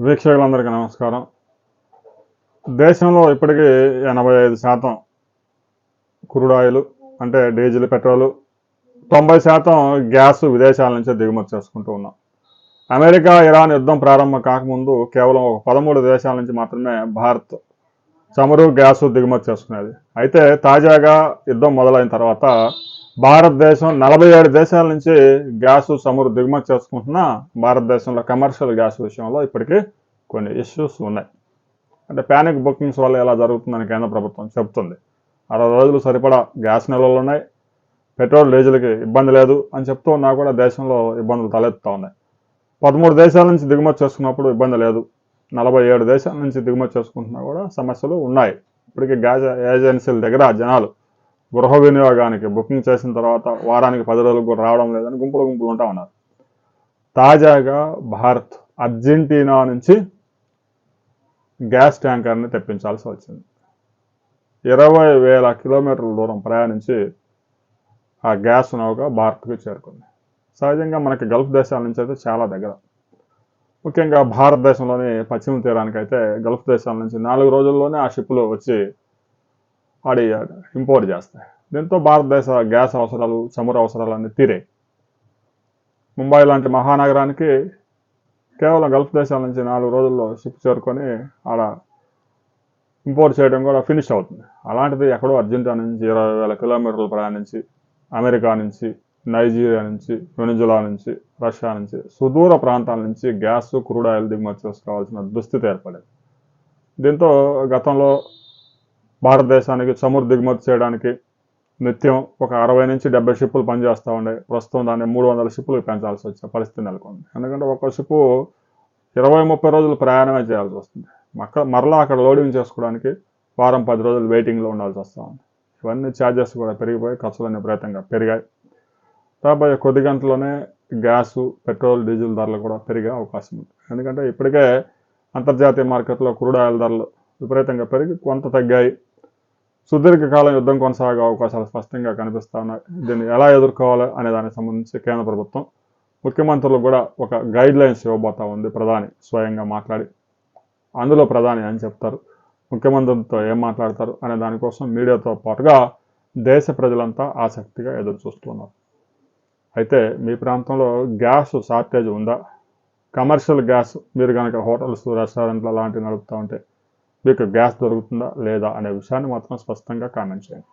వీక్షకులందరికీ నమస్కారం. దేశంలో ఇప్పటికీ 85% క్రూడ్ ఆయిల్ అంటే డీజిల్, పెట్రోలు, 90% గ్యాస్ విదేశాల నుంచే దిగుమతి చేసుకుంటూ ఉన్నాం. అమెరికా, ఇరాన్ యుద్ధం ప్రారంభం కాకముందు కేవలం ఒక 13 దేశాల నుంచి మాత్రమే భారత్ చమురు, గ్యాసు దిగుమతి చేసుకునేది. అయితే తాజాగా యుద్ధం మొదలైన తర్వాత భారతదేశం 47 దేశాల నుంచి గ్యాసు, చమురు దిగుమతి చేసుకుంటున్నా భారతదేశంలో కమర్షియల్ గ్యాస్ విషయంలో ఇప్పటికీ కొన్ని ఇష్యూస్ ఉన్నాయి. అంటే ప్యానిక్ బుకింగ్స్ వల్ల ఎలా జరుగుతుందని కేంద్ర ప్రభుత్వం చెబుతుంది. 60 రోజులు సరిపడా గ్యాస్ నిల్వలు ఉన్నాయి, పెట్రోల్, డీజిల్కి ఇబ్బంది లేదు అని చెప్తూ ఉన్నా కూడా దేశంలో ఇబ్బందులు తలెత్తుతూ ఉన్నాయి. 13 దేశాల నుంచి దిగుమతి చేసుకున్నప్పుడు ఇబ్బంది లేదు, 47 దేశాల నుంచి దిగుమతి చేసుకుంటున్నా కూడా సమస్యలు ఉన్నాయి. ఇప్పటికీ గ్యాస్ ఏజెన్సీల దగ్గర జనాలు గృహ వినియోగానికి బుకింగ్ చేసిన తర్వాత వారానికి 10 రోజులకు కూడా రావడం లేదని గుంపులు ఉంటా ఉన్నారు. తాజాగా భారత్ అర్జెంటీనా నుంచి గ్యాస్ ట్యాంకర్ని తెప్పించాల్సి వచ్చింది. 20,000 కిలోమీటర్ల దూరం ప్రయాణించి ఆ గ్యాస్ నౌక భారత్కి చేరుకుంది. సహజంగా మనకి గల్ఫ్ దేశాల నుంచి అయితే చాలా దగ్గర, ముఖ్యంగా భారతదేశంలోని పశ్చిమ తీరానికి అయితే గల్ఫ్ దేశాల నుంచి 4 రోజుల్లోనే ఆ షిప్లు వచ్చి ఆడి ఇంపోర్ట్ చేస్తాయి. దీంతో భారతదేశ గ్యాస్ అవసరాలు, చమురు అవసరాలన్నీ తీరాయి. ముంబై లాంటి మహానగరానికి కేవలం గల్ఫ్ దేశాల నుంచి 4 రోజుల్లో షిప్ చేరుకొని ఆడ ఇంపోర్ట్ చేయడం కూడా ఫినిష్ అవుతుంది. అలాంటిది ఎక్కడో అర్జెంటీనా నుంచి 20,000 కిలోమీటర్లు ప్రయాణించి అమెరికా నుంచి, నైజీరియా నుంచి, వెనిజులా నుంచి, రష్యా నుంచి, సుదూర ప్రాంతాల నుంచి గ్యాస్, క్రూడ్ ఆయిల్ దిగుమతి చేసుకోవాల్సిన దుస్థితి ఏర్పడేది. దీంతో గతంలో భారతదేశానికి చమురు దిగుమతి చేయడానికి నిత్యం ఒక 60 నుంచి 70 షిప్పులు పనిచేస్తూ ఉండే. ప్రస్తుతం దాన్ని 300 షిప్పులు పెంచాల్సి వచ్చే పరిస్థితి నెలకొంది. ఎందుకంటే ఒక్కో షిప్పు 20-30 రోజులు ప్రయాణమే చేయాల్సి వస్తుంది. మరలా అక్కడ లోడింగ్ చేసుకోవడానికి వారం 10 రోజులు వెయిటింగ్లో ఉండాల్సి వస్తూ ఉంది. ఇవన్నీ ఛార్జెస్ కూడా పెరిగిపోయి ఖర్చులన్నీ విపరీతంగా పెరిగాయి. రాబోయే కొద్ది గంటల్లోనే గ్యాసు, పెట్రోల్, డీజిల్ ధరలు కూడా పెరిగే అవకాశం ఉంది. ఎందుకంటే ఇప్పటికే అంతర్జాతీయ మార్కెట్లో క్రూడ్ ఆయిల్ ధరలు విపరీతంగా పెరిగి కొంత తగ్గాయి. సుదీర్ఘకాలం యుద్ధం కొనసాగే అవకాశాలు స్పష్టంగా కనిపిస్తూ ఉన్నాయి. దీన్ని ఎలా ఎదుర్కోవాలి అనే దానికి సంబంధించి కేంద్ర ప్రభుత్వం ముఖ్యమంత్రులు కూడా ఒక గైడ్ లైన్స్ ఇవ్వబోతా ఉంది. ప్రధాని స్వయంగా మాట్లాడి, అందులో ప్రధాని అని చెప్తారు, ముఖ్యమంత్రులతో ఏం మాట్లాడతారు అనే దానికోసం మీడియాతో పాటుగా దేశ ప్రజలంతా ఆసక్తిగా ఎదురు చూస్తున్నారు. అయితే మీ ప్రాంతంలో గ్యాస్ షార్టేజ్ ఉందా? కమర్షియల్ గ్యాస్ మీరు కనుక హోటల్స్, రెస్టారెంట్లు అలాంటివి నడుపుతూ ఉంటే మీకు గ్యాస్ దొరుకుతుందా లేదా అనే విషయాన్ని మాత్రం స్పష్టంగా కామెంట్ చేయండి.